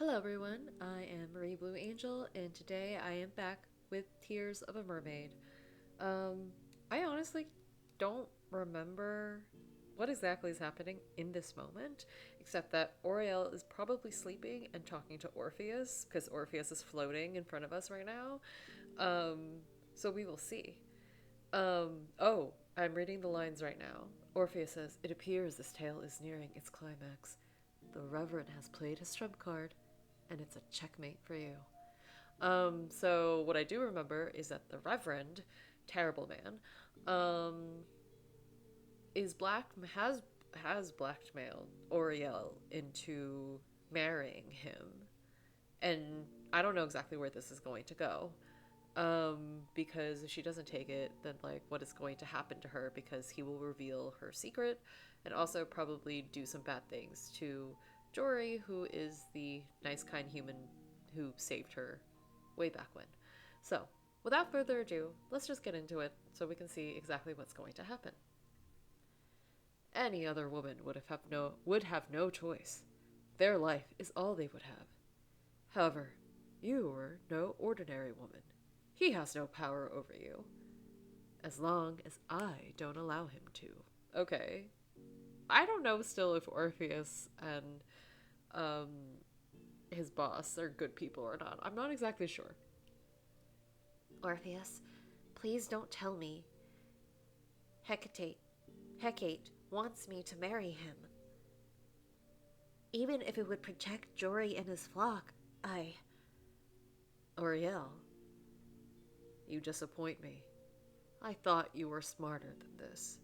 Hello everyone, I am Marie Blue Angel, and today I am back with Tears of a Mermaid. Um, I honestly don't remember what exactly is happening in this moment, except that Aurielle is probably sleeping and talking to Orpheus, because Orpheus is floating in front of us right now. So we will see. Oh, I'm reading the lines right now. Orpheus says, "It appears this tale is nearing its climax. The Reverend has played his trump card, and it's a checkmate for you." So what I do remember is that the Reverend, terrible man, um, is black has blackmailed Aurielle into marrying him, and I don't know exactly where this is going to go. Because if she doesn't take it, then like what is going to happen to her? Because he will reveal her secret, and also probably do some bad things to Jory, who is the nice, kind human who saved her way back when. So, without further ado, let's just get into it so we can see exactly what's going to happen. Any other woman would have no choice. Their life is all they would have. However, you are no ordinary woman. He has no power over you, as long as I don't allow him to. Okay. I don't know still if Orpheus and um, his boss are good people or not. I'm not exactly sure. Orpheus, please don't tell me Hecate, Hecate wants me to marry him. Even if it would protect Jory and his flock, I... Aurielle, you disappoint me. I thought you were smarter than this.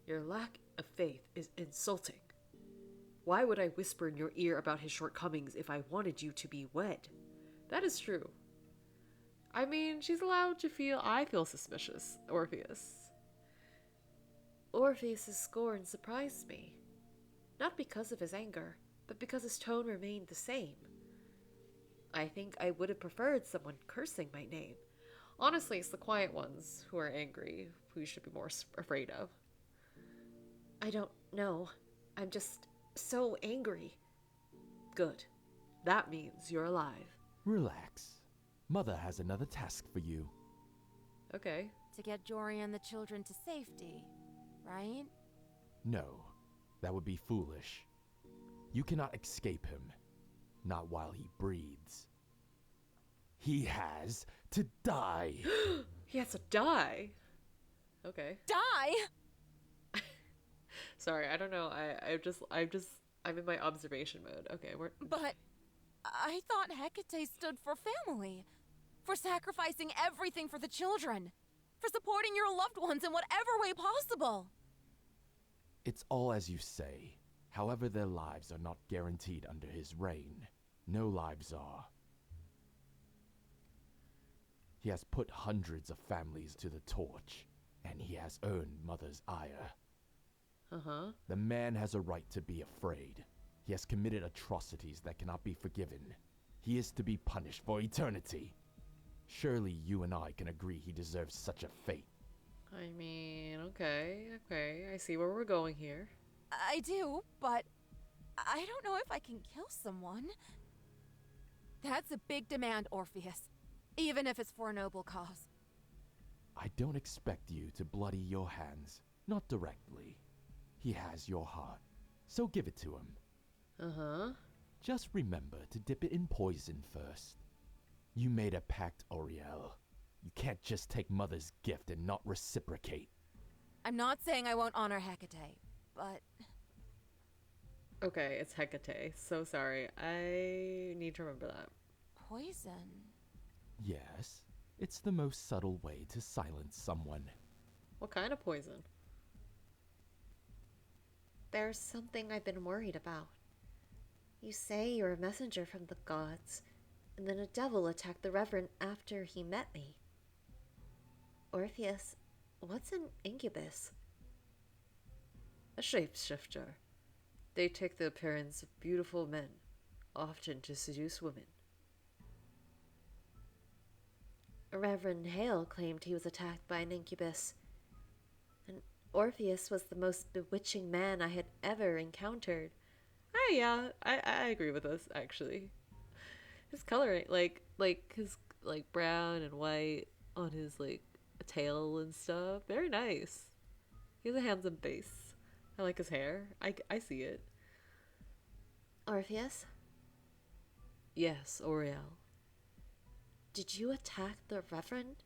Your lack of faith is insulting. Why would I whisper in your ear about his shortcomings if I wanted you to be wed? That is true. I mean, she's allowed to feel. I feel suspicious, Orpheus. Orpheus's scorn surprised me. Not because of his anger, but because his tone remained the same. I think I would have preferred someone cursing my name. Honestly, it's the quiet ones who are angry, who you should be more afraid of. I don't know. I'm just so angry. Good. That means you're alive. Relax. Mother has another task for you. Okay. To get Jory and the children to safety, right? No, that would be foolish. You cannot escape him. Not while he breathes. He has to die. He has to die. Okay. Die? Sorry, I don't know. I'm in my observation mode. Okay, we're. But I thought Hecate stood for family. For sacrificing everything for the children. For supporting your loved ones in whatever way possible. It's all as you say. However, their lives are not guaranteed under his reign. No lives are. He has put hundreds of families to the torch, and he has earned Mother's ire. Uh-huh. The man has a right to be afraid. He has committed atrocities that cannot be forgiven. He is to be punished for eternity. Surely you and I can agree he deserves such a fate. I mean, okay. I see where we're going here. I do, but I don't know if I can kill someone. That's a big demand, Orpheus. Even if it's for a noble cause. I don't expect you to bloody your hands. Not directly. He has your heart, so give it to him. Uh-huh. Just remember to dip it in poison first. You made a pact, Aurielle. You can't just take Mother's gift and not reciprocate. I'm not saying I won't honor Hecate, but... Okay, it's Hecate. So sorry. I need to remember that. Poison? Yes, it's the most subtle way to silence someone. What kind of poison? There's something I've been worried about. You say you're a messenger from the gods, and then a devil attacked the Reverend after he met me. Orpheus, what's an incubus? A shapeshifter. They take the appearance of beautiful men, often to seduce women. Reverend Hale claimed he was attacked by an incubus, and Orpheus was the most bewitching man I had ever encountered. Yeah, I agree with this actually. His coloring, like his like brown and white on his like tail and stuff, very nice. He has a handsome face. I like his hair. I see it. Orpheus, Yes, Aurielle. did you attack the Reverend?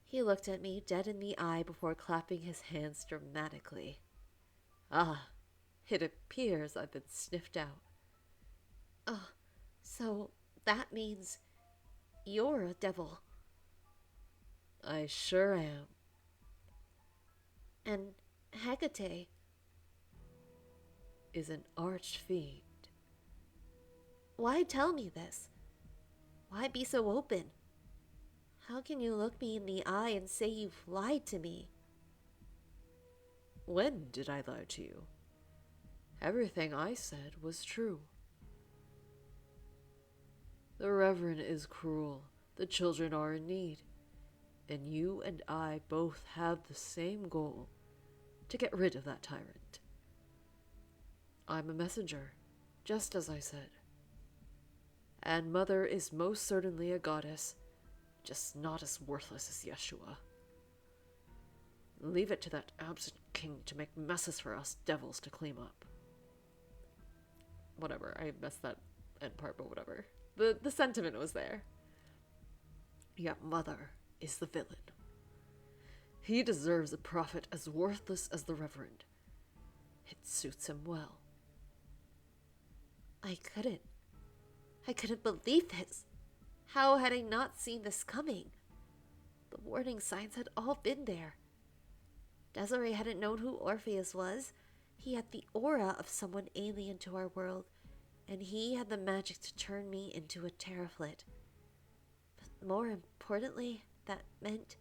He looked at me dead in the eye before clapping his hands dramatically. Ah, it appears I've been sniffed out. Oh, so that means you're a devil. I sure am. And Hecate, Is an archfiend. why tell me this? Why be so open? How can you look me in the eye and say you've lied to me? When did I lie to you? Everything I said was true. The Reverend is cruel. The children are in need. And you and I both have the same goal, to get rid of that tyrant. I'm a messenger, just as I said. And Mother is most certainly a goddess, just not as worthless as Yeshua. Leave it to that absent king to make messes for us devils to clean up. Whatever, I messed that end part, but whatever. The sentiment was there. Yet Mother is the villain. He deserves a prophet as worthless as the Reverend. It suits him well. I couldn't believe this. How had I not seen this coming? The warning signs had all been there. Desiree hadn't known who Orpheus was. He had the aura of someone alien to our world, and he had the magic to turn me into a terraflit. But more importantly, that meant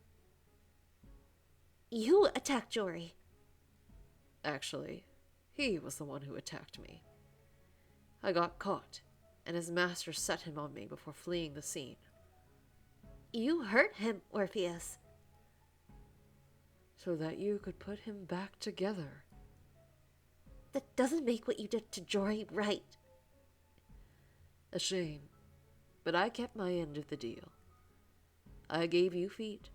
you attacked Jory. Actually, he was the one who attacked me. I got caught, and his master set him on me before fleeing the scene. You hurt him, Orpheus. So that you could put him back together. That doesn't make what you did to Jory right. A shame, but I kept my end of the deal. I gave you feet.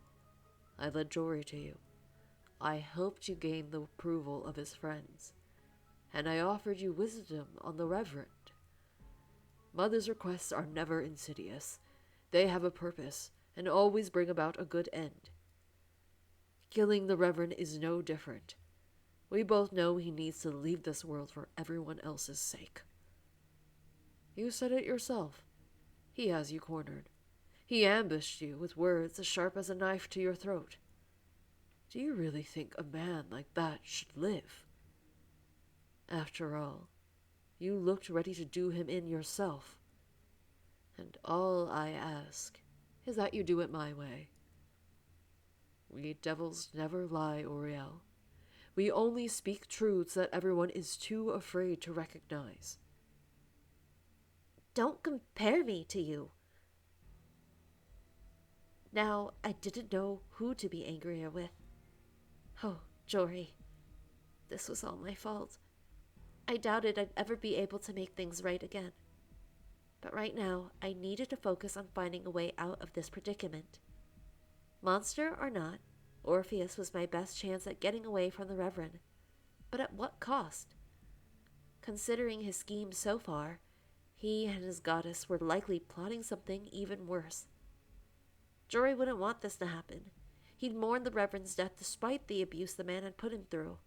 I led Jory to you. I helped you gain the approval of his friends, and I offered you wisdom on the Reverend. Mother's requests are never insidious. They have a purpose, and always bring about a good end. Killing the Reverend is no different. We both know he needs to leave this world for everyone else's sake. You said it yourself. He has you cornered. He ambushed you with words as sharp as a knife to your throat. Do you really think a man like that should live? After all, you looked ready to do him in yourself. And all I ask is that you do it my way. We devils never lie, Aurielle. We only speak truths that everyone is too afraid to recognize. Don't compare me to you. Now, I didn't know who to be angrier with. Oh, Jory, this was all my fault. I doubted I'd ever be able to make things right again. But right now, I needed to focus on finding a way out of this predicament. Monster or not, Orpheus was my best chance at getting away from the Reverend. But at what cost? Considering his scheme so far, he and his goddess were likely plotting something even worse. Jory wouldn't want this to happen. He'd mourn the Reverend's death despite the abuse the man had put him through.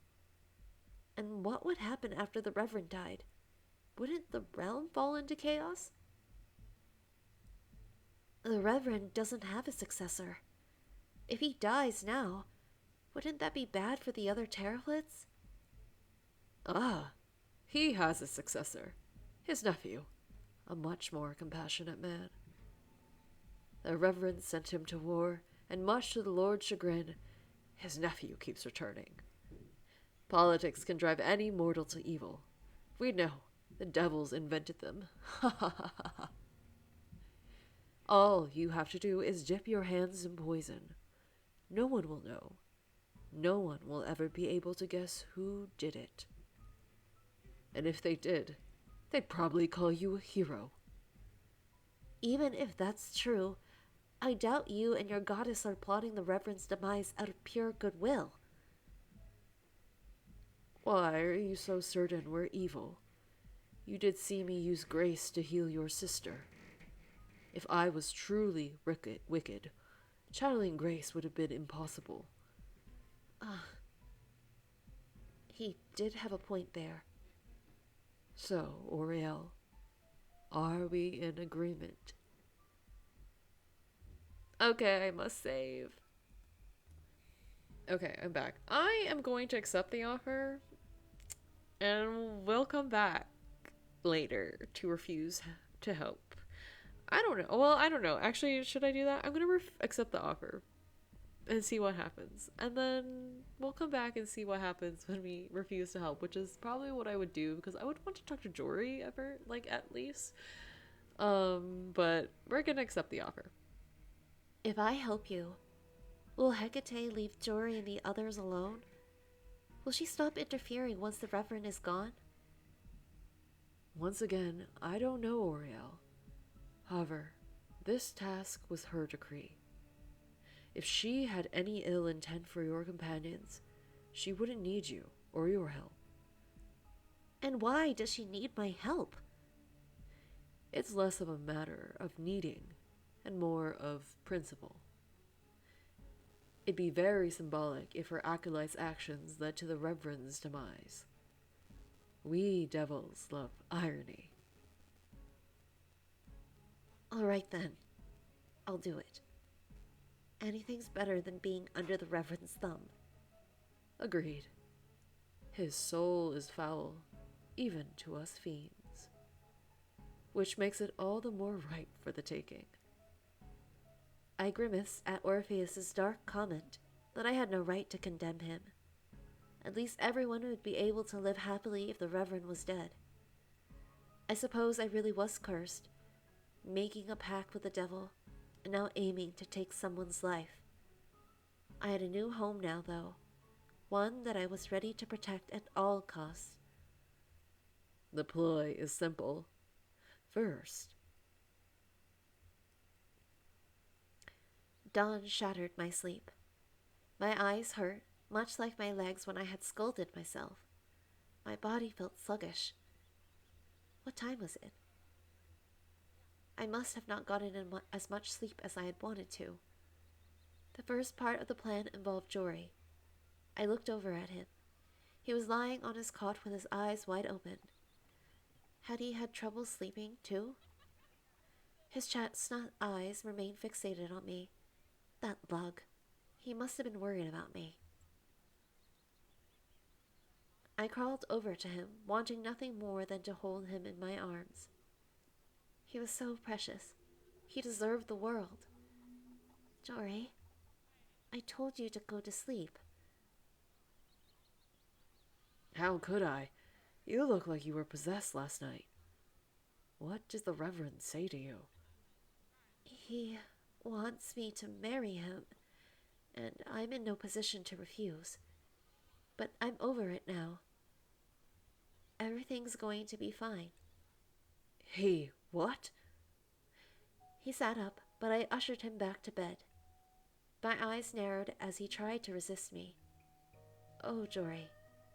And what would happen after the Reverend died? Wouldn't the realm fall into chaos? The Reverend doesn't have a successor. If he dies now, wouldn't that be bad for the other terraflits? Ah, he has a successor. His nephew, a much more compassionate man. The Reverend sent him to war, and much to the Lord's chagrin, his nephew keeps returning. Politics can drive any mortal to evil. We know. The devils invented them. Ha ha ha ha ha. All you have to do is dip your hands in poison. No one will know. No one will ever be able to guess who did it. And if they did, they'd probably call you a hero. Even if that's true, I doubt you and your goddess are plotting the Reverend's demise out of pure goodwill. Why are you so certain we're evil? You did see me use grace to heal your sister. If I was truly wicked, channeling grace would have been impossible. He did have a point there. So, Aurielle, are we in agreement? Okay, I must save. Okay, I'm back. I am going to accept the offer, and we'll come back later to refuse to help. I don't know. Well, I don't know. Actually, should I do that? I'm gonna accept the offer and see what happens. And then we'll come back and see what happens when we refuse to help, which is probably what I would do because I would want to talk to Jory ever, like at least. But we're gonna accept the offer. If I help you, will Hecate leave Jory and the others alone? Will she stop interfering once the Reverend is gone? Once again, I don't know, Aurielle. However, this task was her decree. If she had any ill intent for your companions, she wouldn't need you or your help. And why does she need my help? It's less of a matter of needing and more of principle. It'd be very symbolic if her acolyte's actions led to the Reverend's demise. We devils love irony. All right then, I'll do it. Anything's better than being under the Reverend's thumb. Agreed. His soul is foul, even to us fiends, which makes it all the more ripe for the taking. I grimace at Orpheus's dark comment that I had no right to condemn him. At least everyone would be able to live happily if the Reverend was dead. I suppose I really was cursed, making a pact with the devil, and now aiming to take someone's life. I had a new home now, though, one that I was ready to protect at all costs. The ploy is simple. First, Dawn shattered my sleep. My eyes hurt, much like my legs when I had scolded myself. My body felt sluggish. What time was it? I must have not gotten in as much sleep as I had wanted to. The first part of the plan involved Jory. I looked over at him. He was lying on his cot with his eyes wide open. Had he had trouble sleeping, too? His chestnut eyes remained fixated on me. That lug. He must have been worried about me. I crawled over to him, wanting nothing more than to hold him in my arms. He was so precious. He deserved the world. Jory, I told you to go to sleep. how could I? You look like you were possessed last night. What did the Reverend say to you? He wants me to marry him, and I'm in no position to refuse. But I'm over it now. Everything's going to be fine. He, what? He sat up, but I ushered him back to bed. My eyes narrowed as he tried to resist me. Oh, Jory,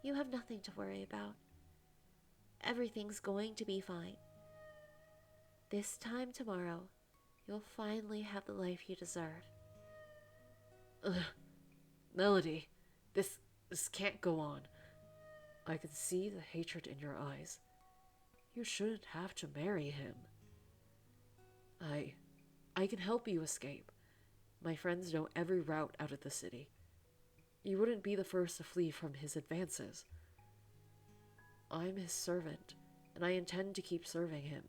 you have nothing to worry about. Everything's going to be fine. This time tomorrow, you'll finally have the life you deserve. Ugh. Melody, this can't go on. I can see the hatred in your eyes. You shouldn't have to marry him. I can help you escape. My friends know every route out of the city. You wouldn't be the first to flee from his advances. I'm his servant, and I intend to keep serving him.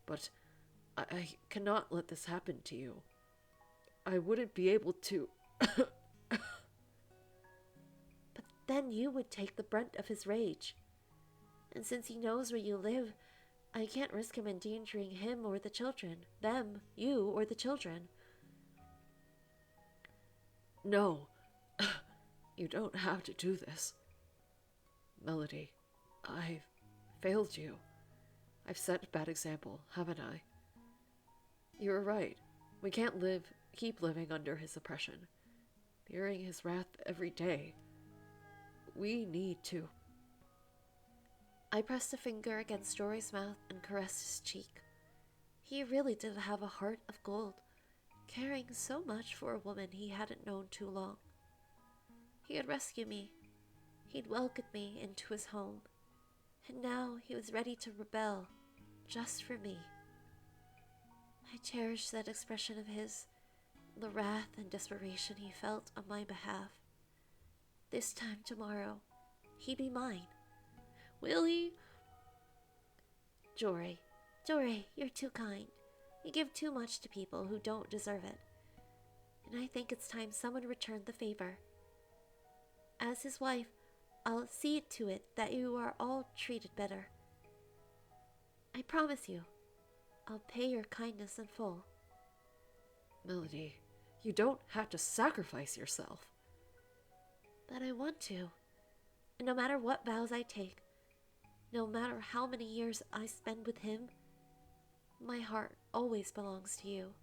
But I cannot let this happen to you. I wouldn't be able to... But then you would take the brunt of his rage. And since he knows where you live, I can't risk him endangering him or the children. Them, you, or the children. No, you don't have to do this. Melody, failed you. I've set a bad example, haven't I? You were right. We can't keep living under his oppression, fearing his wrath every day. We need to. I pressed a finger against Jory's mouth and caressed his cheek. He really did have a heart of gold, caring so much for a woman he hadn't known too long. He had rescued me. He'd welcomed me into his home. And now he was ready to rebel, just for me. I cherished that expression of his, the wrath and desperation he felt on my behalf. This time tomorrow, he'd be mine. Will he? Jory, you're too kind. You give too much to people who don't deserve it. And I think it's time someone returned the favor. As his wife, I'll see to it that you are all treated better. I promise you, I'll pay your kindness in full. Melody, you don't have to sacrifice yourself. But I want to. And no matter what vows I take, no matter how many years I spend with him, my heart always belongs to you.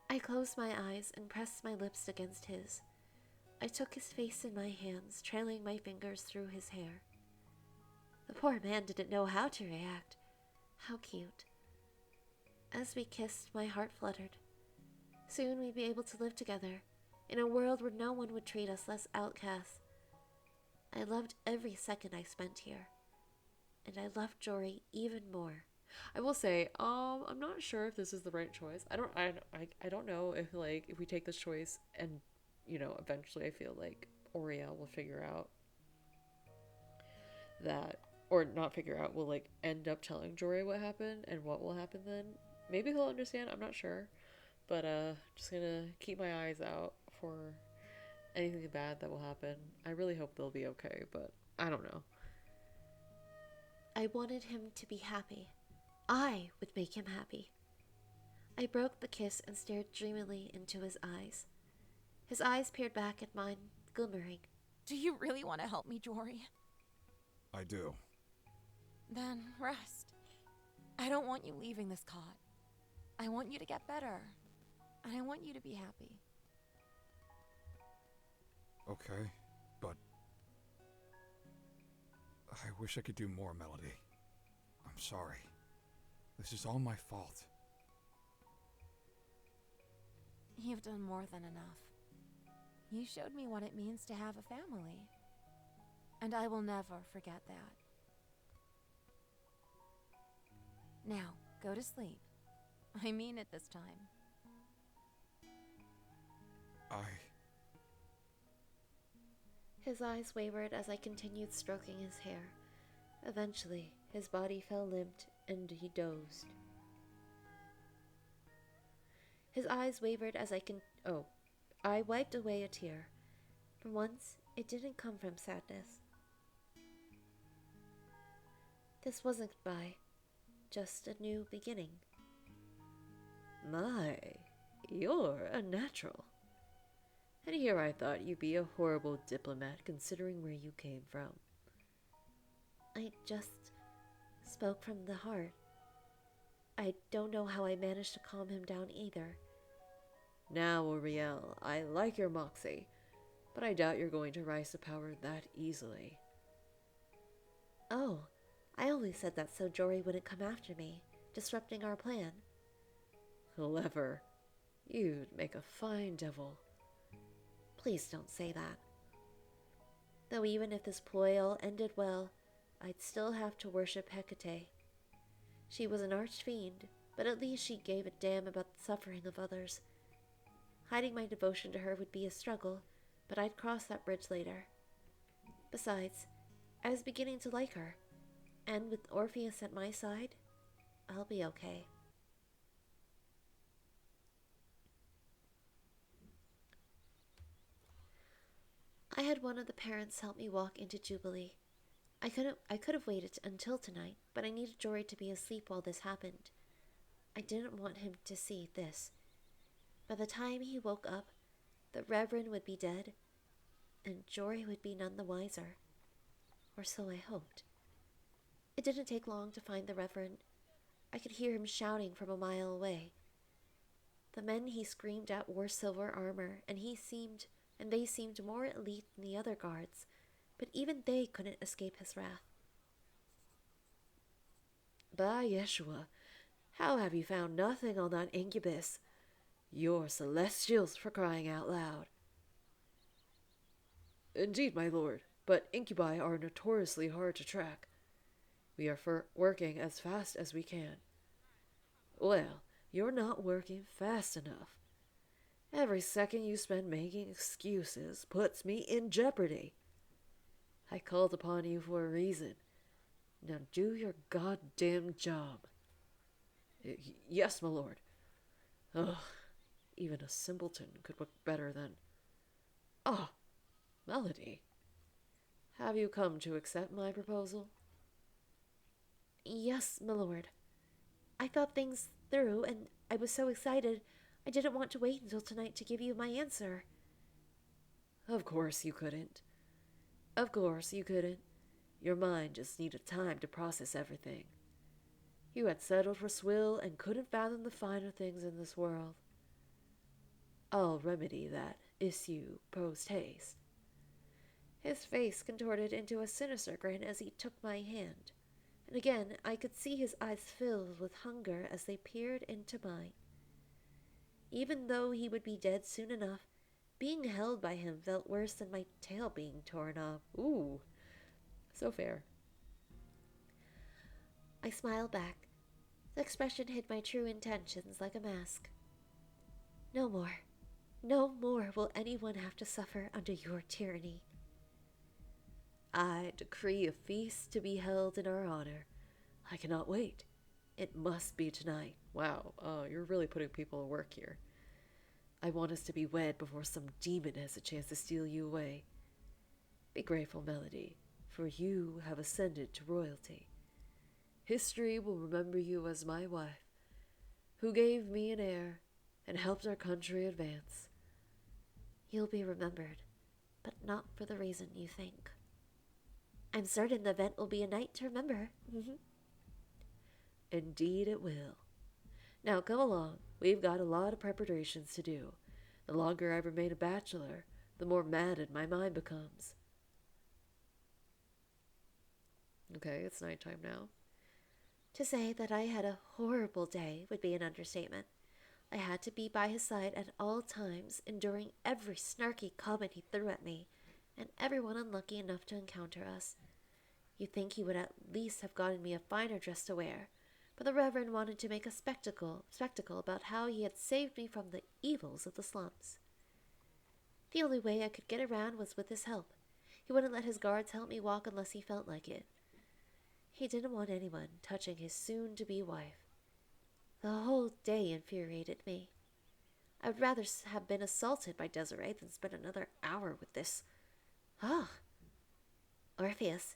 I closed my eyes and pressed my lips against his. I took his face in my hands, trailing my fingers through his hair. The poor man didn't know how to react. How cute. As we kissed, my heart fluttered. Soon we'd be able to live together, in a world where no one would treat us less outcasts. I loved every second I spent here, and I loved Jory even more. I will say, I'm not sure if this is the right choice. I don't know if we take this choice and, eventually I feel like Aurielle will figure out that, or not figure out, will end up telling Jory what happened and what will happen then. Maybe he'll understand, I'm not sure. But just gonna keep my eyes out for anything bad that will happen. I really hope they'll be okay, but I don't know. I wanted him to be happy. I would make him happy. I broke the kiss and stared dreamily into his eyes. His eyes peered back at mine, glimmering. Do you really want to help me, Jory? I do. Then rest. I don't want you leaving this cot. I want you to get better. And I want you to be happy. Okay, but I wish I could do more, Melody. I'm sorry. This is all my fault. You've done more than enough. You showed me what it means to have a family. And I will never forget that. Now, go to sleep. I mean it this time. His eyes wavered as I continued stroking his hair. Eventually, his body fell limp and he dozed. His eyes wavered as I wiped away a tear. For once, it didn't come from sadness. This wasn't goodbye, just a new beginning. My, you're a natural. And here I thought you'd be a horrible diplomat considering where you came from. I just spoke from the heart. I don't know how I managed to calm him down either. Now, Aurielle, I like your moxie, but I doubt you're going to rise to power that easily. Oh, I only said that so Jory wouldn't come after me, disrupting our plan. Clever. You'd make a fine devil. Please don't say that. Though even if this ploy all ended well, I'd still have to worship Hecate. She was an archfiend, but at least she gave a damn about the suffering of others. Hiding my devotion to her would be a struggle, but I'd cross that bridge later. Besides, I was beginning to like her, and with Orpheus at my side, I'll be okay. I had one of the parents help me walk into Jubilee. I could have waited until tonight, but I needed Jory to be asleep while this happened. I didn't want him to see this. By the time he woke up, the Reverend would be dead, and Jory would be none the wiser. or so I hoped. It didn't take long to find the Reverend. I could hear him shouting from a mile away. The men he screamed at wore silver armor, and they seemed more elite than the other guards, but even they couldn't escape his wrath. By Yeshua, how have you found nothing on that incubus? You're celestials, for crying out loud. Indeed, my lord, but incubi are notoriously hard to track. We are working as fast as we can. Well, you're not working fast enough. Every second you spend making excuses puts me in jeopardy. I called upon you for a reason. Now do your goddamn job. Yes, my lord. Ugh, even a simpleton could work better than... Ah, Melody. Have you come to accept my proposal? Yes, my lord. I thought things through, and I was so excited I didn't want to wait until tonight to give you my answer. Of course you couldn't. Of course you couldn't. Your mind just needed time to process everything. You had settled for Swill and couldn't fathom the finer things in this world. I'll remedy that issue post haste. His face contorted into a sinister grin as he took my hand, and again I could see his eyes filled with hunger as they peered into mine. Even though he would be dead soon enough, being held by him felt worse than my tail being torn off. Ooh, so fair. I smiled back. The expression hid my true intentions like a mask. No more. No more will anyone have to suffer under your tyranny. I decree a feast to be held in our honor. I cannot wait. It must be tonight. Wow, you're really putting people to work here. I want us to be wed before some demon has a chance to steal you away. Be grateful, Melody, for you have ascended to royalty. History will remember you as my wife, who gave me an heir and helped our country advance. You'll be remembered, but not for the reason you think. I'm certain the event will be a night to remember. Indeed it will. Now come along. We've got a lot of preparations to do. The longer I remain a bachelor, the more maddened my mind becomes. Okay, it's nighttime now. To say that I had a horrible day would be an understatement. I had to be by his side at all times, enduring every snarky comment he threw at me, and everyone unlucky enough to encounter us. You'd think he would at least have gotten me a finer dress to wear, but the Reverend wanted to make a spectacle about how he had saved me from the evils of the slums. The only way I could get around was with his help. He wouldn't let his guards help me walk unless he felt like it. He didn't want anyone touching his soon-to-be wife. The whole day infuriated me. I would rather have been assaulted by Desiree than spend another hour with this. Orpheus,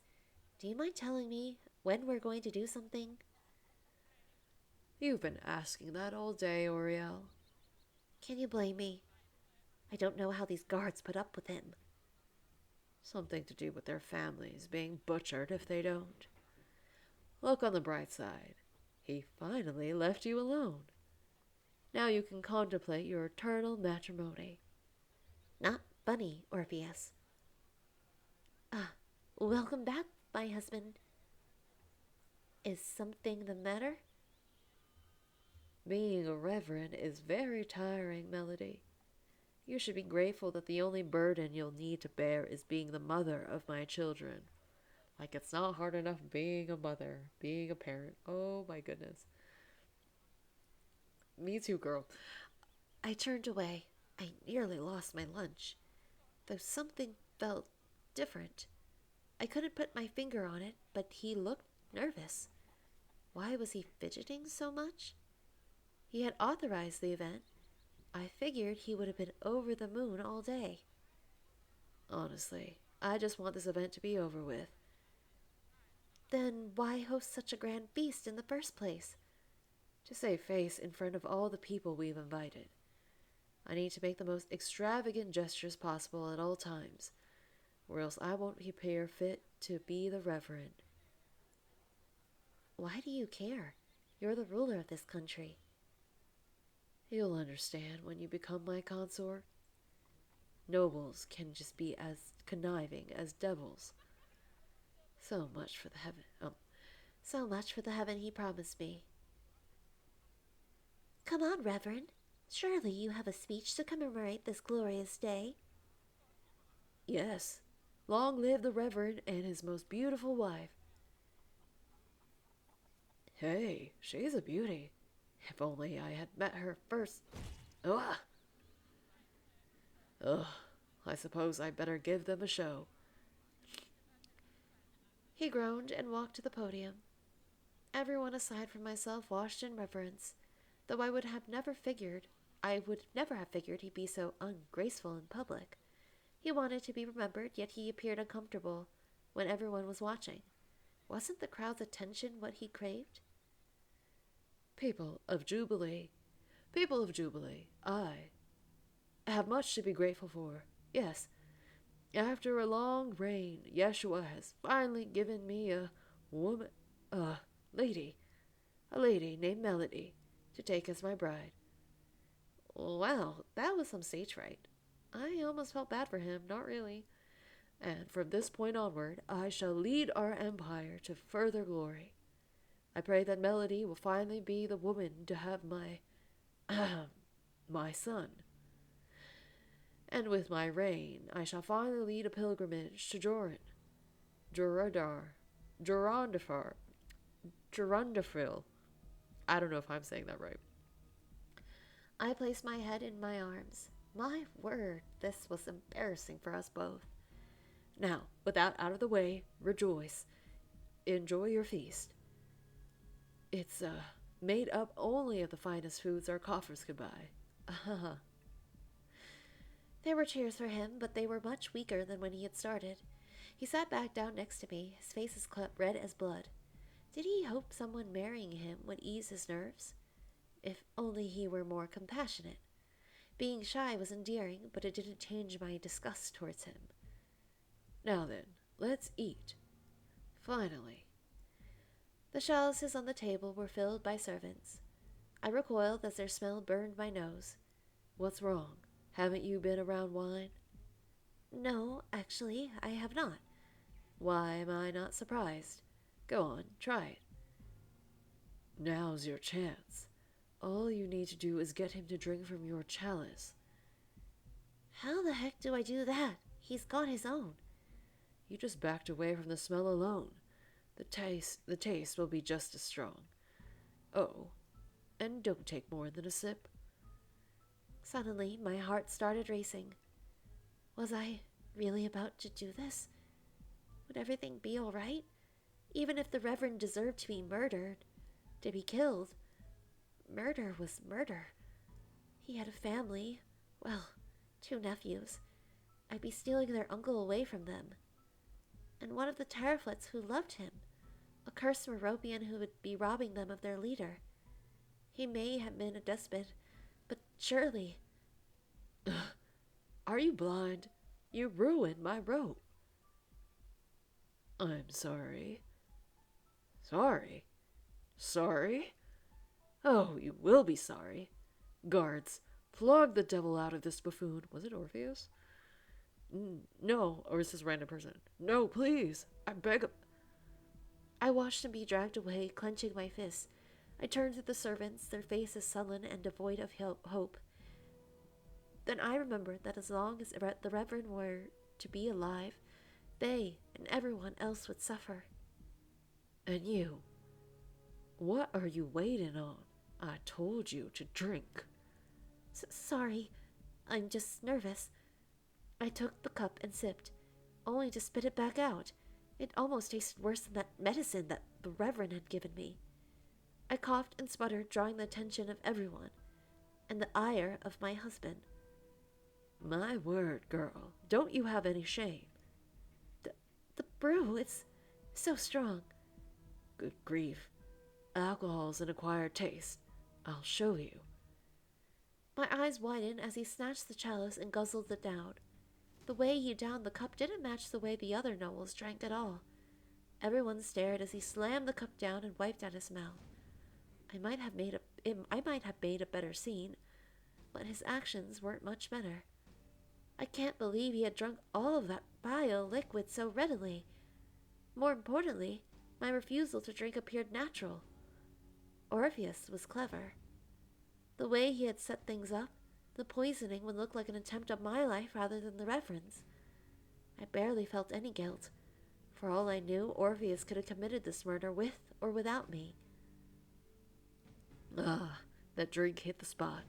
do you mind telling me when we're going to do something? You've been asking that all day, Aurielle. Can you blame me? I don't know how these guards put up with him. Something to do with their families being butchered if they don't. Look on the bright side. He finally left you alone. Now you can contemplate your eternal matrimony. Not funny, Orpheus. Welcome back, my husband. Is something the matter? Being a reverend is very tiring, Melody. You should be grateful that the only burden you'll need to bear is being the mother of my children. Like it's not hard enough being a mother, being a parent. Oh my goodness. Me too, girl. I turned away. I nearly lost my lunch. Though something felt different. I couldn't put my finger on it, but he looked nervous. Why was he fidgeting so much? He had authorized the event. I figured he would have been over the moon all day. Honestly, I just want this event to be over with. Then why host such a grand feast in the first place? To save face in front of all the people we've invited. I need to make the most extravagant gestures possible at all times. or else I won't appear fit to be the Reverend. Why do you care? You're the ruler of this country. You'll understand when you become my consort. Nobles can just be as conniving as devils. So much for the heaven. So much for the heaven he promised me. Come on, Reverend. Surely you have a speech to commemorate this glorious day. Yes. Long live the Reverend and his most beautiful wife. Hey, she's a beauty. If only I had met her first. Ugh. Ugh. I suppose I'd better give them a show. He groaned and walked to the podium. Everyone aside from myself watched in reverence, though I would never have figured he'd be so ungraceful in public. He wanted to be remembered, yet he appeared uncomfortable when everyone was watching. Wasn't the crowd's attention what he craved? People of Jubilee, I have much to be grateful for. Yes, after a long reign, Yeshua has finally given me a lady named Melody, to take as my bride. Wow, that was some stage fright. I almost felt bad for him, not really. And from this point onward, I shall lead our empire to further glory. I pray that Melody will finally be the woman to have my son. And with my reign, I shall finally lead a pilgrimage to Durandafil. I don't know if I'm saying that right. I placed my head in my arms. My word, this was embarrassing for us both. Now, with that out of the way, rejoice. Enjoy your feast. It's made up only of the finest foods our coffers could buy. There were cheers for him, but they were much weaker than when he had started. He sat back down next to me, his face is red as blood. Did he hope someone marrying him would ease his nerves? If only he were more compassionate. Being shy was endearing, but it didn't change my disgust towards him. Now then, let's eat. Finally. The chalices on the table were filled by servants. I recoiled as their smell burned my nose. What's wrong? Haven't you been around wine? No, actually, I have not. Why am I not surprised? Go on, try it. Now's your chance. All you need to do is get him to drink from your chalice. How the heck do I do that? He's got his own. You just backed away from the smell alone. The taste will be just as strong. Oh, and don't take more than a sip. Suddenly, my heart started racing. Was I really about to do this? Would everything be all right? Even if the Reverend deserved to be murdered, to be killed. Murder was murder. He had a family. Well, 2 nephews. I'd be stealing their uncle away from them. And one of the Terraflets who loved him. A cursed Meropian who would be robbing them of their leader. He may have been a despot, but surely... Are you blind? You ruined my rope. I'm sorry. Sorry? Sorry? Oh, you will be sorry. Guards, flog the devil out of this buffoon. Was it Orpheus? No, or is this random person? No, please. I beg of... I watched him be dragged away, clenching my fists. I turned to the servants, their faces sullen and devoid of hope. Then I remembered that as long as the Reverend were to be alive, they and everyone else would suffer. And you? What are you waiting on? I told you to drink. Sorry, I'm just nervous. I took the cup and sipped, only to spit it back out. It almost tasted worse than that medicine that the Reverend had given me. I coughed and sputtered, drawing the attention of everyone, and the ire of my husband. My word, girl, don't you have any shame? The brew, it's so strong. Good grief. Alcohol's an acquired taste. I'll show you. My eyes widened as he snatched the chalice and guzzled it down. The way he downed the cup didn't match the way the other nobles drank at all. Everyone stared as he slammed the cup down and wiped out his mouth. I might have made a better scene, but his actions weren't much better. I can't believe he had drunk all of that bile liquid so readily. More importantly, my refusal to drink appeared natural. Orpheus was clever. The way he had set things up, the poisoning would look like an attempt on my life rather than the Reverend's. I barely felt any guilt. For all I knew, Orpheus could have committed this murder with or without me. Ah, that drink hit the spot,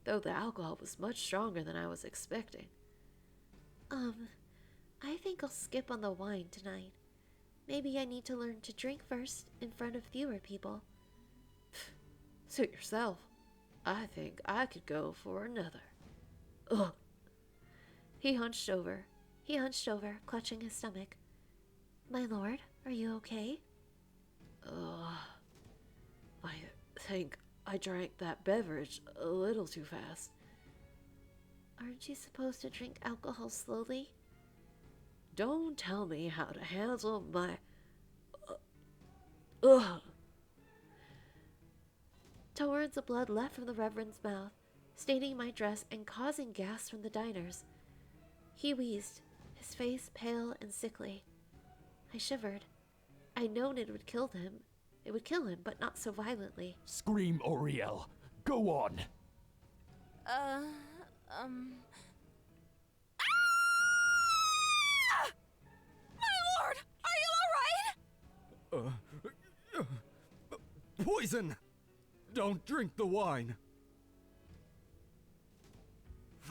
though the alcohol was much stronger than I was expecting. I think I'll skip on the wine tonight. Maybe I need to learn to drink first in front of fewer people. Suit yourself. I think I could go for another. Ugh. He hunched over, clutching his stomach. My lord, are you okay? I think I drank that beverage a little too fast. Aren't you supposed to drink alcohol slowly? Don't tell me how to handle my... Ugh. Torrents of blood left from the Reverend's mouth, staining my dress and causing gasps from the diners. He wheezed, his face pale and sickly. I shivered. I'd known it would kill him. It would kill him, but not so violently. Scream, Aurielle. Go on. Ah! My lord! Are you alright? Poison! Don't drink the wine.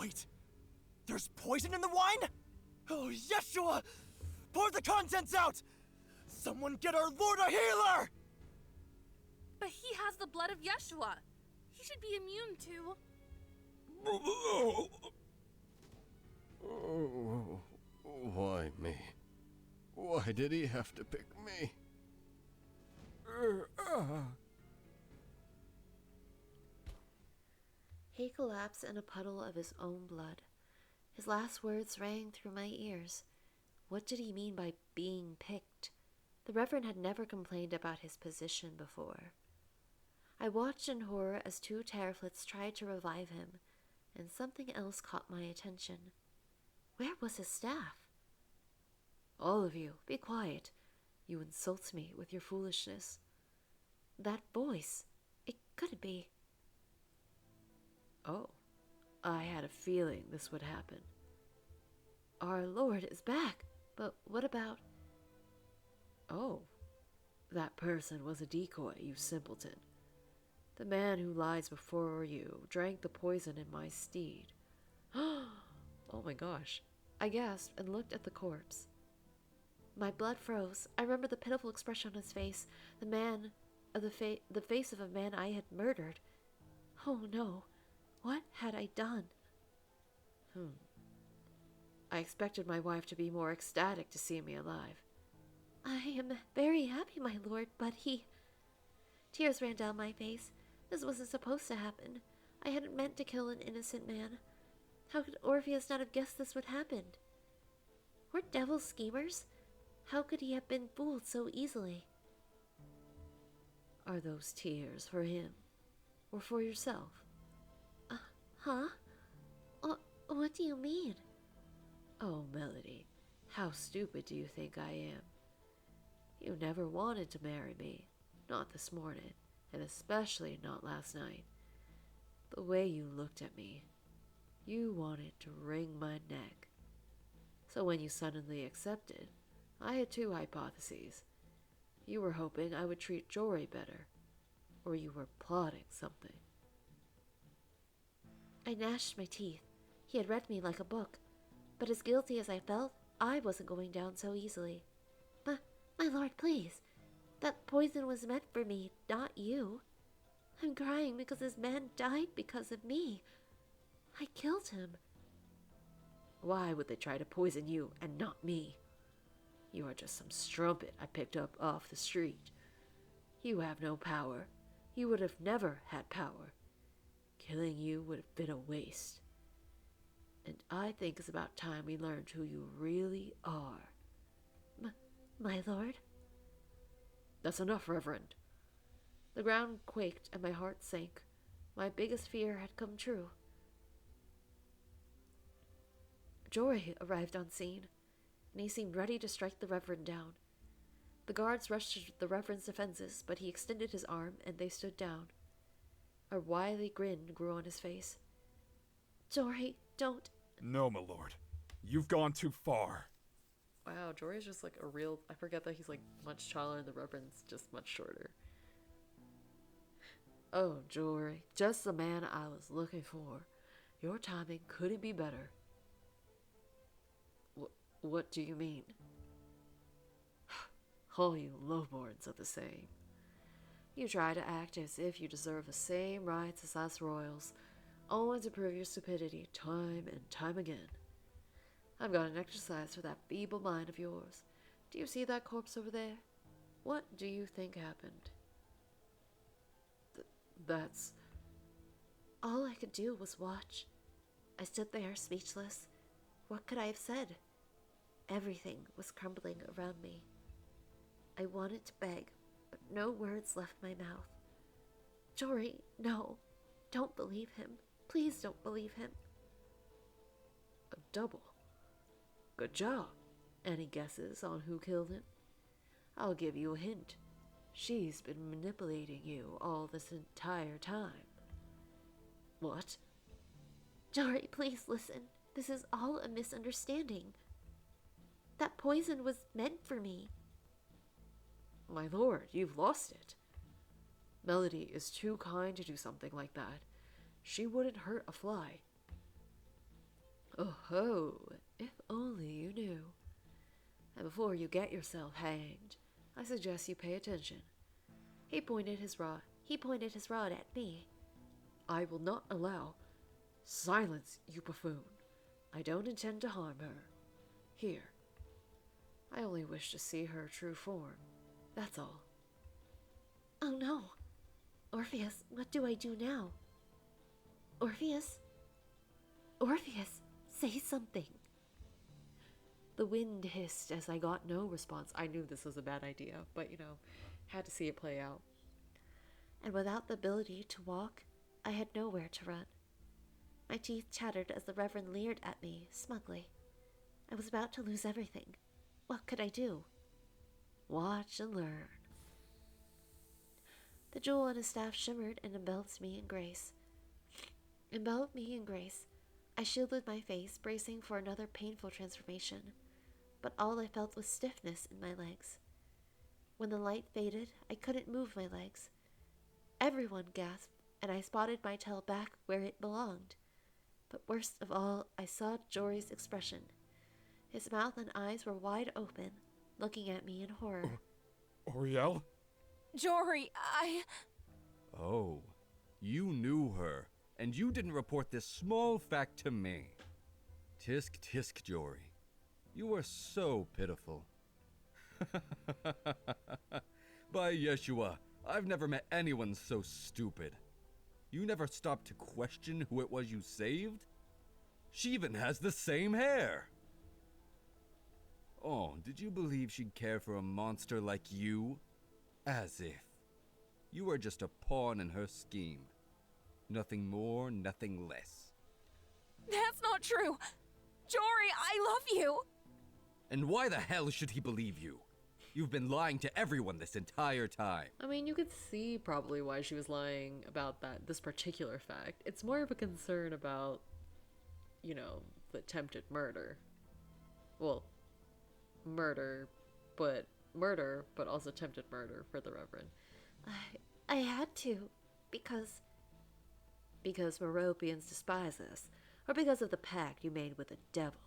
Wait! There's poison in the wine? Oh, Yeshua! Pour the contents out! Someone get our Lord a healer! But he has the blood of Yeshua. He should be immune to... Oh, why me? Why did he have to pick me? He collapsed in a puddle of his own blood. His last words rang through my ears. What did he mean by being picked? The Reverend had never complained about his position before. I watched in horror as two Terraflits tried to revive him, and something else caught my attention. Where was his staff? All of you, be quiet. You insult me with your foolishness. That voice. It couldn't be. Oh, I had a feeling this would happen. Our Lord is back, but what about... Oh, that person was a decoy, you simpleton. The man who lies before you drank the poison in my steed. Oh my gosh. I gasped and looked at the corpse. My blood froze. I remember the pitiful expression on his face, the face of a man I had murdered. Oh no, what had I done? I expected my wife to be more ecstatic to see me alive. I am very happy, my lord, but he... Tears ran down my face. This wasn't supposed to happen. I hadn't meant to kill an innocent man. How could Orpheus not have guessed this would happen? We're devil schemers? How could he have been fooled so easily? Are those tears for him? Or for yourself? Huh? What do you mean? Oh, Melody, how stupid do you think I am? You never wanted to marry me. Not this morning, and especially not last night. The way you looked at me, you wanted to wring my neck. So when you suddenly accepted, I had two hypotheses. You were hoping I would treat Jory better, or you were plotting something. I gnashed my teeth. He had read me like a book, but as guilty as I felt, I wasn't going down so easily. My lord, please. That poison was meant for me, not you. I'm crying because this man died because of me. I killed him. Why would they try to poison you and not me? You are just some strumpet I picked up off the street. You have no power. You would have never had power. Killing you would have been a waste. And I think it's about time we learned who you really are. My lord? That's enough, Reverend. The ground quaked and my heart sank. My biggest fear had come true. Jory arrived on scene, and he seemed ready to strike the Reverend down. The guards rushed to the Reverend's defenses, but he extended his arm and they stood down. A wily grin grew on his face. Jory, don't. No, my lord. You've gone too far. Wow, Jory's just like a real... I forget that he's like much taller and the Reverend's just much shorter. Oh, Jory, just the man I was looking for. Your timing couldn't be better. What do you mean? All you lowborns are the same. You try to act as if you deserve the same rights as us royals, only to prove your stupidity time and time again. I've got an exercise for that feeble mind of yours. Do you see that corpse over there? What do you think happened? That's... All I could do was watch. I stood there speechless. What could I have said? Everything was crumbling around me. I wanted to beg, but no words left my mouth. Jory, no. Don't believe him. Please don't believe him. A double. Good job. Any guesses on who killed him? I'll give you a hint. She's been manipulating you all this entire time. What? Jory, please listen. This is all a misunderstanding. That poison was meant for me. My lord, you've lost it. Melody is too kind to do something like that. She wouldn't hurt a fly. Oh ho, if only you knew. And before you get yourself hanged, I suggest you pay attention. He pointed his rod at me. I will not allow... Silence, you buffoon. I don't intend to harm her. Here. I only wish to see her true form. That's all. Oh no. Orpheus, what do I do now? Orpheus? Orpheus, say something. The wind hissed as I got no response. I knew this was a bad idea, but had to see it play out. And without the ability to walk, I had nowhere to run. My teeth chattered as the Reverend leered at me smugly. I was about to lose everything. What could I do? Watch and learn. The jewel on his staff shimmered and enveloped me in grace. I shielded my face, bracing for another painful transformation, but all I felt was stiffness in my legs. When the light faded, I couldn't move my legs. Everyone gasped, and I spotted my tail back where it belonged. But worst of all, I saw Jory's expression. His mouth and eyes were wide open, looking at me in horror. Aurielle? Jory, Oh, you knew her, and you didn't report this small fact to me. Tisk tisk, Jory. You are so pitiful. By Yeshua, I've never met anyone so stupid. You never stopped to question who it was you saved? She even has the same hair! Oh, did you believe she'd care for a monster like you? As if. You are just a pawn in her scheme. Nothing more, nothing less. That's not true! Jory, I love you! And why the hell should he believe you? You've been lying to everyone this entire time. I mean, you could see probably why she was lying about this particular fact. It's more of a concern about, the attempted murder. Well, murder, but also attempted murder for the Reverend. I had to, because Meropians despise us, or because of the pact you made with the devil.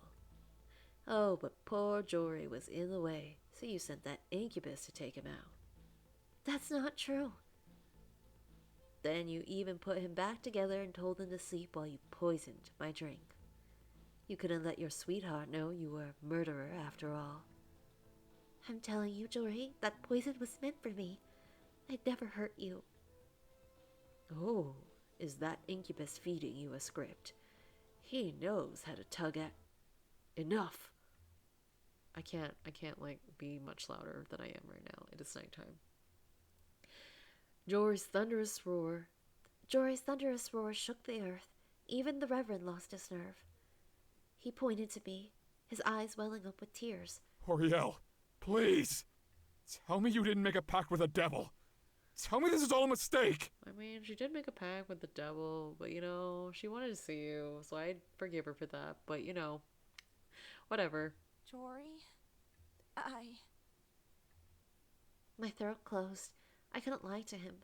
Oh, but poor Jory was in the way, so you sent that incubus to take him out. That's not true. Then you even put him back together and told him to sleep while you poisoned my drink. You couldn't let your sweetheart know you were a murderer after all. I'm telling you, Jory, that poison was meant for me. I'd never hurt you. Oh, is that incubus feeding you a script? He knows how to tug at. Enough. I can't like be much louder than I am right now. It is nighttime. Jory's thunderous roar. Jory's thunderous roar shook the earth. Even the Reverend lost his nerve. He pointed to me, his eyes welling up with tears. Aurielle, please! Tell me you didn't make a pact with the devil! Tell me this is all a mistake! I mean, she did make a pact with the devil, but you know, she wanted to see you, so I'd forgive her for that. But you know, whatever. Jory, My throat closed. I couldn't lie to him.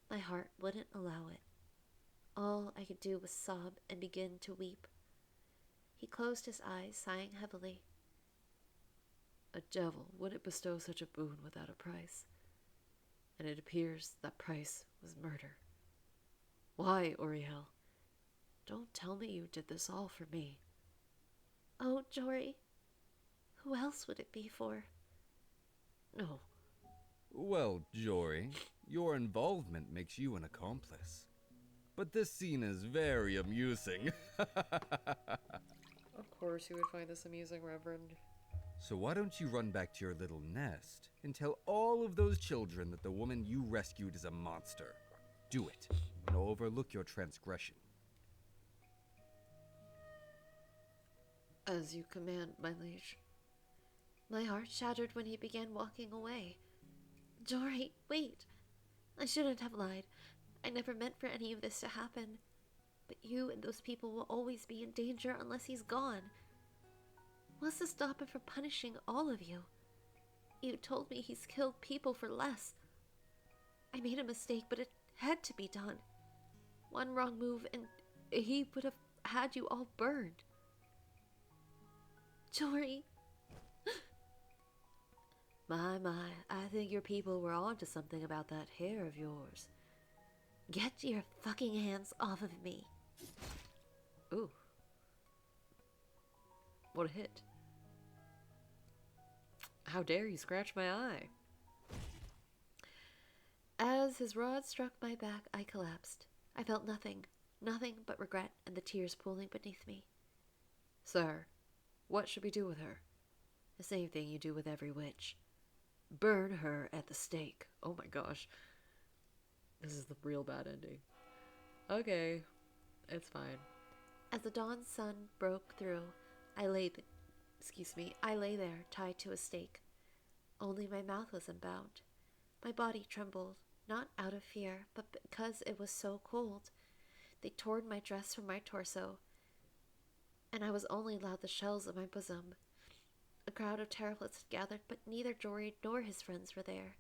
My heart wouldn't allow it. All I could do was sob and begin to weep. He closed his eyes, sighing heavily. A devil wouldn't bestow such a boon without a price. And it appears that price was murder. Why, Aurielle? Don't tell me you did this all for me. Oh, Jory, who else would it be for? No. Well, Jory, your involvement makes you an accomplice. But this scene is very amusing. Of course you would find this amusing, Reverend. So why don't you run back to your little nest and tell all of those children that the woman you rescued is a monster? Do it, and I'll overlook your transgression. As you command, my liege. My heart shattered when he began walking away. Jory, wait. I shouldn't have lied. I never meant for any of this to happen. But you and those people will always be in danger unless he's gone. What's to stop him from punishing all of you? You told me he's killed people for less. I made a mistake, but it had to be done. One wrong move and he would have had you all burned. Jory. My, I think your people were onto something about that hair of yours. Get your fucking hands off of me. Ooh. What a hit. How dare you scratch my eye? As his rod struck my back, I collapsed. I felt nothing but regret and the tears pooling beneath me. Sir, what should we do with her? The same thing you do with every witch. Burn her at the stake. Oh my gosh. This is the real bad ending. Okay, it's fine. As the dawn sun broke through, I lay there, tied to a stake. Only my mouth was unbound. My body trembled, not out of fear, but because it was so cold. They tore my dress from my torso, and I was only allowed the shells of my bosom. A crowd of terrapins had gathered, but neither Jory nor his friends were there.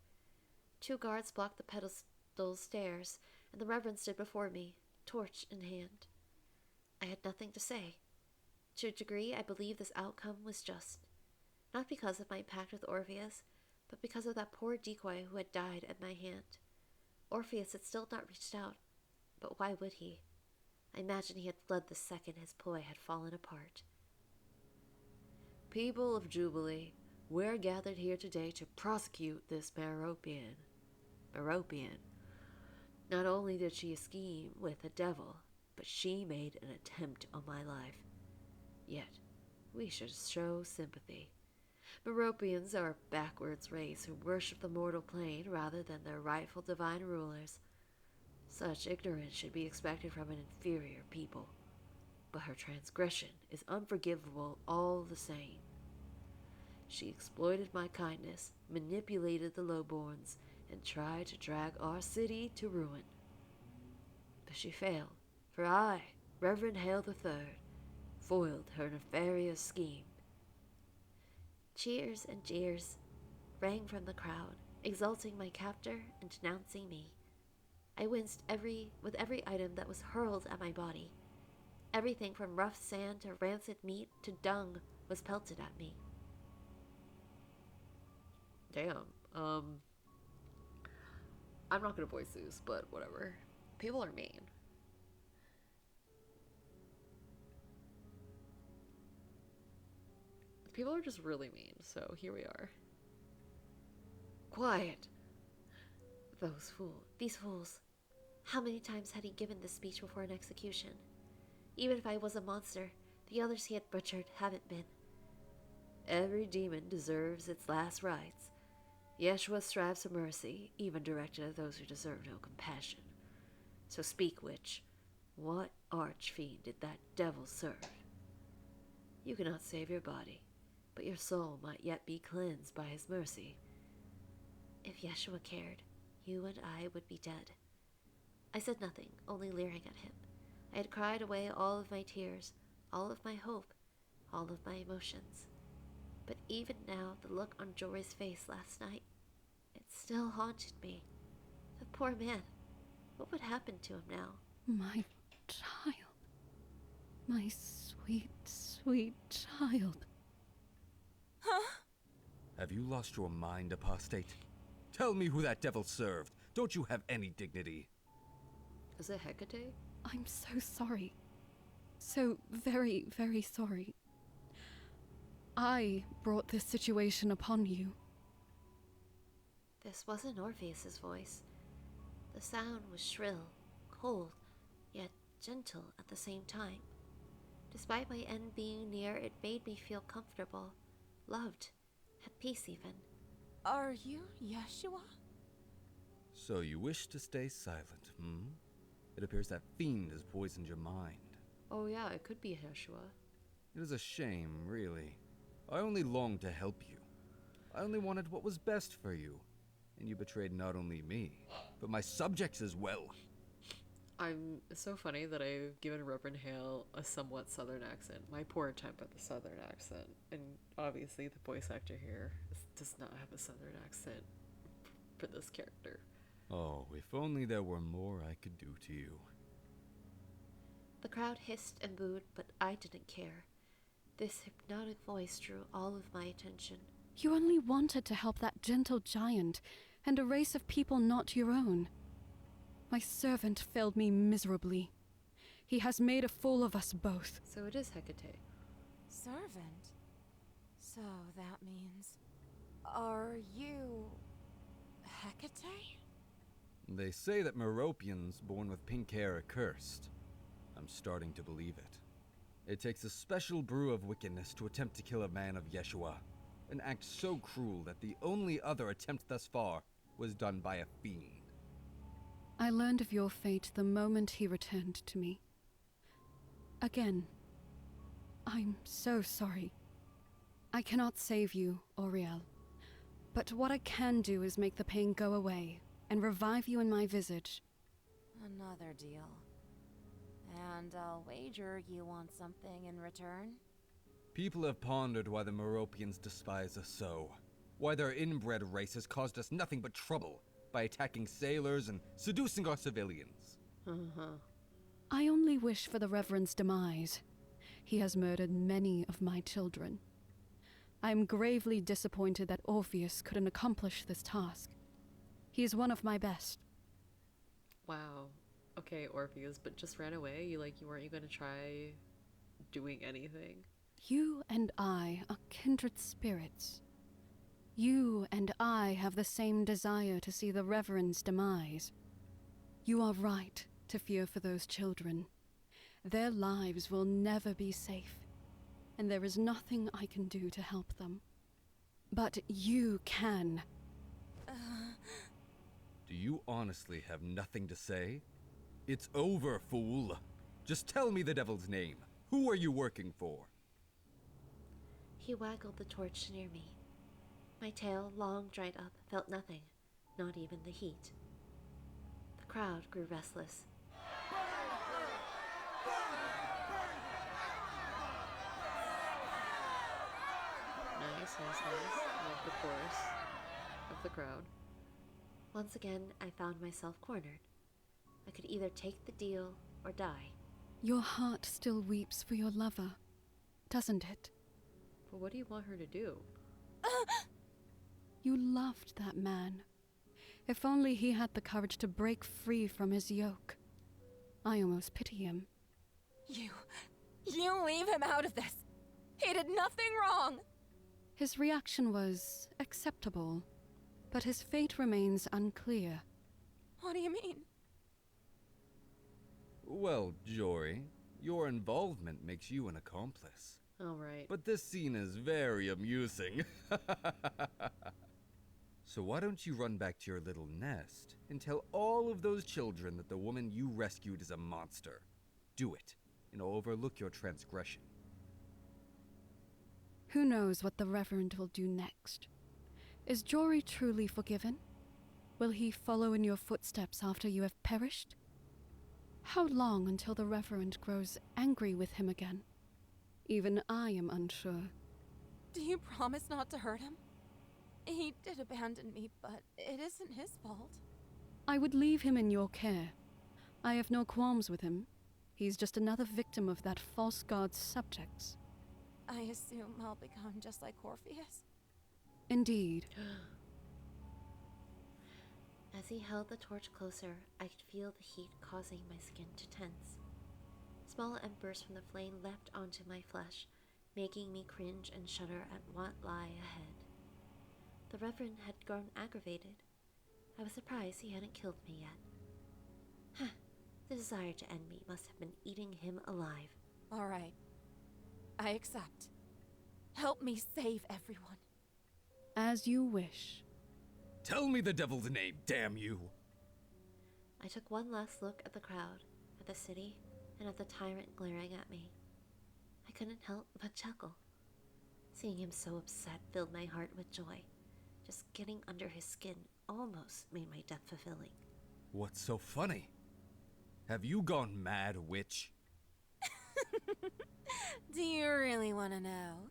2 guards blocked the pedestal stairs, and the Reverend stood before me, torch in hand. I had nothing to say. To a degree, I believe this outcome was just. Not because of my pact with Orpheus, but because of that poor decoy who had died at my hand. Orpheus had still not reached out, but why would he? I imagine he had fled the second his ploy had fallen apart. People of Jubilee, we're gathered here today to prosecute this Meropian. Not only did she scheme with the devil, but she made an attempt on my life. Yet, we should show sympathy. Meropians are a backwards race who worship the mortal plane rather than their rightful divine rulers. Such ignorance should be expected from an inferior people. But her transgression is unforgivable all the same. She exploited my kindness, manipulated the lowborns, and tried to drag our city to ruin. But she failed, for I, Reverend Hale III, foiled her nefarious scheme. Cheers and jeers rang from the crowd, exalting my captor and denouncing me. I winced with every item that was hurled at my body. Everything from rough sand to rancid meat to dung was pelted at me. Damn. I'm not gonna voice Zeus, but whatever. People are mean. People are just really mean, so here we are. Quiet! These fools. How many times had he given this speech before an execution? Even if I was a monster, the others he had butchered haven't been. Every demon deserves its last rites. Yeshua strives for mercy, even directed at those who deserve no compassion. So speak, witch. What archfiend did that devil serve? You cannot save your body, but your soul might yet be cleansed by his mercy. If Yeshua cared, you and I would be dead. I said nothing, only leering at him. I had cried away all of my tears, all of my hope, all of my emotions. But even now, the look on Jory's face last night, it still haunted me. The poor man. What would happen to him now? My child. My sweet, sweet child. Have you lost your mind, apostate? Tell me who that devil served. Don't you have any dignity? Is it Hecate? I'm so sorry. So very, very sorry. I brought this situation upon you. This wasn't Orpheus's voice. The sound was shrill, cold, yet gentle at the same time. Despite my end being near, it made me feel comfortable, loved, at peace even. Are you Yeshua? So you wish to stay silent, hmm? It appears that fiend has poisoned your mind. Oh yeah, it could be Yeshua. It is a shame, really. I only longed to help you. I only wanted what was best for you. And you betrayed not only me, but my subjects as well. It's so funny that I've given Reverend Hale a somewhat southern accent. My poor attempt at the southern accent. And obviously the voice actor here does not have a southern accent for this character. Oh, if only there were more I could do to you. The crowd hissed and booed, but I didn't care. This hypnotic voice drew all of my attention. You only wanted to help that gentle giant and a race of people not your own. My servant failed me miserably. He has made a fool of us both. So it is Hecate. Servant? So that means... Are you... Hecate? They say that Meropians born with pink hair are cursed. I'm starting to believe it. It takes a special brew of wickedness to attempt to kill a man of Yeshua. An act so cruel that the only other attempt thus far was done by a fiend. I learned of your fate the moment he returned to me. Again, I'm so sorry. I cannot save you, Aurielle. But what I can do is make the pain go away and revive you in my visage. Another deal. And I'll wager you want something in return? People have pondered why the Meropians despise us so. Why their inbred race has caused us nothing but trouble by attacking sailors and seducing our civilians. I only wish for the Reverend's demise. He has murdered many of my children. I am gravely disappointed that Orpheus couldn't accomplish this task. He is one of my best. Wow. Okay, Orpheus, but just ran away? You weren't gonna try doing anything? You and I are kindred spirits. You and I have the same desire to see the Reverend's demise. You are right to fear for those children. Their lives will never be safe, and there is nothing I can do to help them. But you can. Do you honestly have nothing to say? It's over, fool. Just tell me the devil's name. Who are you working for? He waggled the torch near me. My tail, long dried up, felt nothing, not even the heat. The crowd grew restless. Nice. I love the chorus of the crowd. Once again, I found myself cornered. I could either take the deal or die. Your heart still weeps for your lover, doesn't it? But what do you want her to do? You loved that man. If only he had the courage to break free from his yoke. I almost pity him. You leave him out of this. He did nothing wrong. His reaction was acceptable, but his fate remains unclear. What do you mean? Well, Jory, Your involvement makes you an accomplice. All right. But this scene is very amusing. So why don't you run back to your little nest and tell all of those children that the woman you rescued is a monster? Do it, and I'll overlook your transgression. Who knows what the Reverend will do next? Is Jory truly forgiven? Will he follow in your footsteps after you have perished? How long until the Reverend grows angry with him again? Even I am unsure. Do you promise not to hurt him? He did abandon me, but it isn't his fault. I would leave him in your care. I have no qualms with him. He's just another victim of that false god's subjects. I assume I'll become just like Orpheus. Indeed. As he held the torch closer, I could feel the heat causing my skin to tense. Small embers from the flame leapt onto my flesh, making me cringe and shudder at what lay ahead. The Reverend had grown aggravated. I was surprised he hadn't killed me yet. Huh. The desire to end me must have been eating him alive. All right. I accept. Help me save everyone. As you wish. Tell me the devil's name, damn you! I took one last look at the crowd, at the city, and at the tyrant glaring at me. I couldn't help but chuckle. Seeing him so upset filled my heart with joy. Just getting under his skin almost made my death fulfilling. What's so funny? Have you gone mad, witch? Do you really want to know?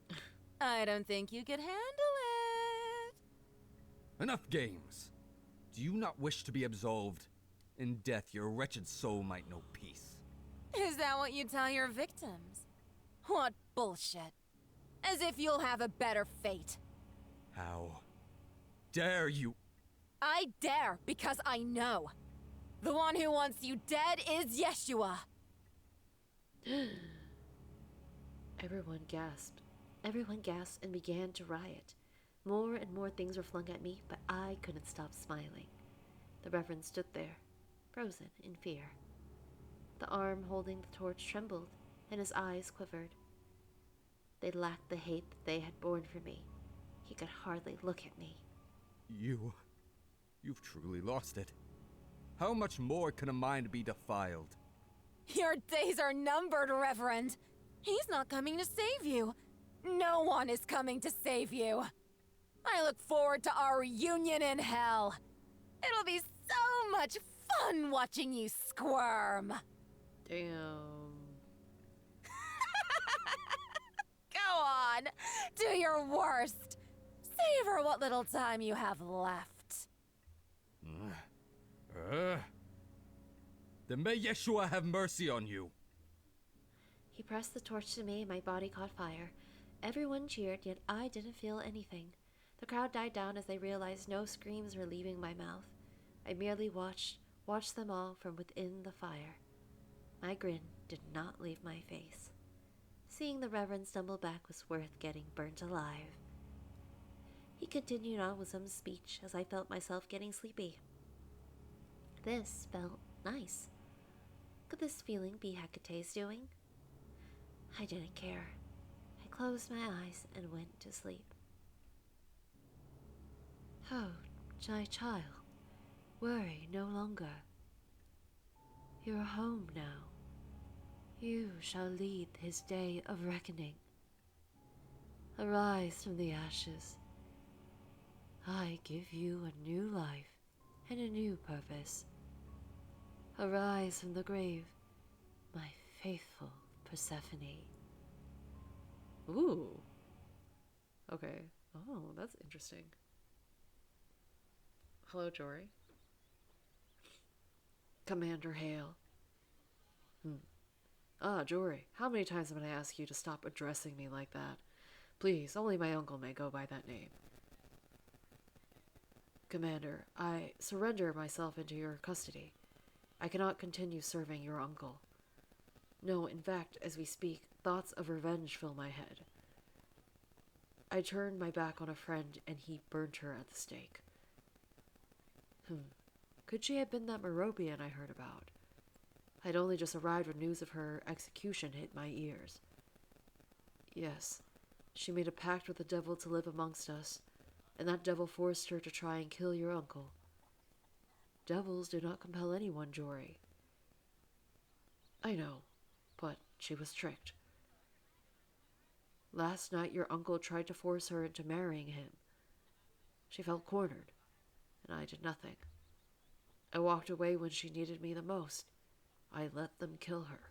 I don't think you could handle it. Enough games. Do you not wish to be absolved? In death, your wretched soul might know peace. Is that what you tell your victims? What bullshit. As if you'll have a better fate. How dare you? I dare because I know. The one who wants you dead is Yeshua. Everyone gasped. Everyone gasped and began to riot. More and more things were flung at me, but I couldn't stop smiling. The Reverend stood there, frozen in fear. The arm holding the torch trembled, and his eyes quivered. They lacked the hate that they had borne for me. He could hardly look at me. You've truly lost it. How much more can a mind be defiled? Your days are numbered, Reverend. He's not coming to save you. No one is coming to save you. I look forward to our reunion in hell. It'll be so much fun watching you squirm. Damn. Go on. Do your worst. Savor what little time you have left. Then may Yeshua have mercy on you. He pressed the torch to me and my body caught fire. Everyone cheered, yet I didn't feel anything. The crowd died down as they realized no screams were leaving my mouth. I merely watched them all from within the fire. My grin did not leave my face. Seeing the Reverend stumble back was worth getting burnt alive. He continued on with some speech as I felt myself getting sleepy. This felt nice. Could this feeling be Hecate's doing? I didn't care. I closed my eyes and went to sleep. Oh, my child, worry no longer. You're home now. You shall lead his day of reckoning. Arise from the ashes. I give you a new life and a new purpose. Arise from the grave, my faithful Persephone. Ooh. Okay. Oh, that's interesting. Hello, Jory. Commander Hale. Jory, how many times am I gonna ask you to stop addressing me like that? Please, only my uncle may go by that name. Commander, I surrender myself into your custody. I cannot continue serving your uncle. No, in fact, as we speak, thoughts of revenge fill my head. I turned my back on a friend and he burnt her at the stake. Could she have been that Meropian I heard about? I'd only just arrived when news of her execution hit my ears. Yes, she made a pact with the devil to live amongst us, and that devil forced her to try and kill your uncle. Devils do not compel anyone, Jory. I know, but she was tricked. Last night your uncle tried to force her into marrying him. She felt cornered, and I did nothing. I walked away when she needed me the most. I let them kill her.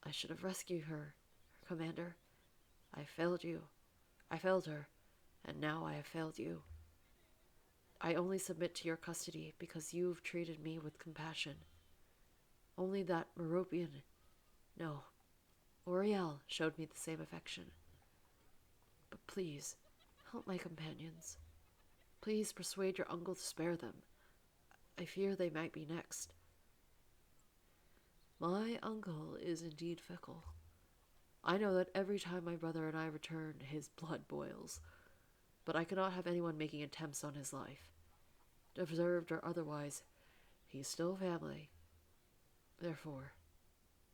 I should have rescued her, Commander. I failed you. I failed her, and now I have failed you. I only submit to your custody because you've treated me with compassion. Only that Meropian, no, Aurielle showed me the same affection. But please, help my companions. Please persuade your uncle to spare them. I fear they might be next. My uncle is indeed fickle. I know that every time my brother and I return, his blood boils. But I cannot have anyone making attempts on his life. Deserved or otherwise, he's still family. Therefore,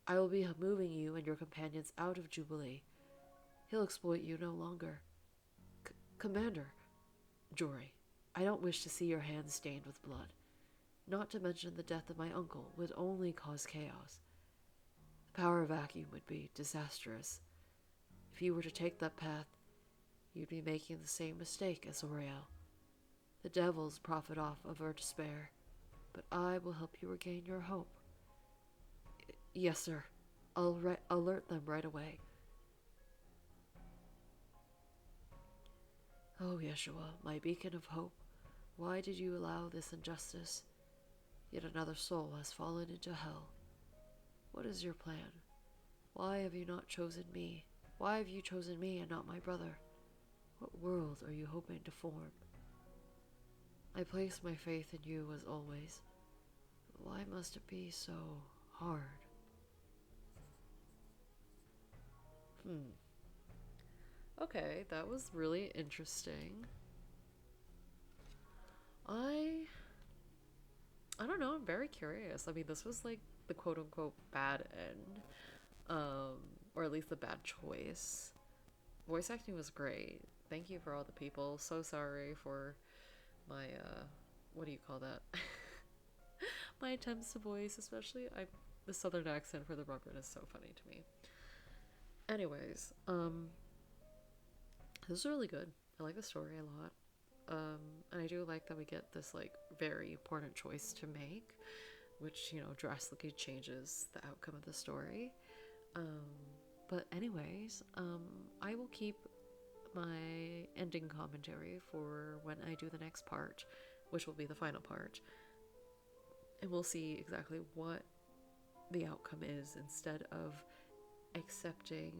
I will be moving you and your companions out of Jubilee. He'll exploit you no longer. Commander, Jory, I don't wish to see your hands stained with blood. Not to mention the death of my uncle would only cause chaos. The power vacuum would be disastrous. If you were to take that path, you'd be making the same mistake as Aurielle. The devils profit off of our despair, but I will help you regain your hope. Yes, sir. I'll alert them right away. Oh, Yeshua, my beacon of hope, why did you allow this injustice? Yet another soul has fallen into hell. What is your plan? Why have you not chosen me? Why have you chosen me and not my brother? What world are you hoping to form? I place my faith in you as always. Why must it be so hard? Okay, that was really interesting. I don't know, I'm very curious. I mean, this was like the quote-unquote bad end. Or at least the bad choice. Voice acting was great. Thank you for all the people. So sorry for my, what do you call that? My attempts to voice, especially the southern accent for the Rugrut is so funny to me. Anyways, this is really good. I like the story a lot. And I do like that we get this like very important choice to make, which, you know, drastically changes the outcome of the story. But anyways, I will keep my ending commentary for when I do the next part, which will be the final part. And we'll see exactly what the outcome is instead of accepting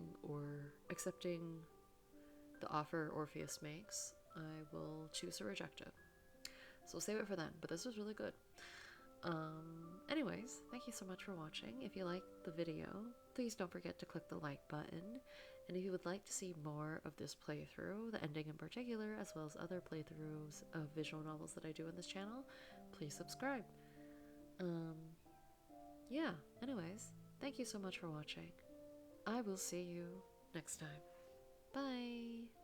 the offer Orpheus makes. I will choose to reject it. So we'll save it for then, but this was really good. Anyways, thank you so much for watching. If you liked the video, please don't forget to click the like button. And if you would like to see more of this playthrough, the ending in particular, as well as other playthroughs of visual novels that I do on this channel, please subscribe. Yeah, anyways, thank you so much for watching. I will see you next time. Bye!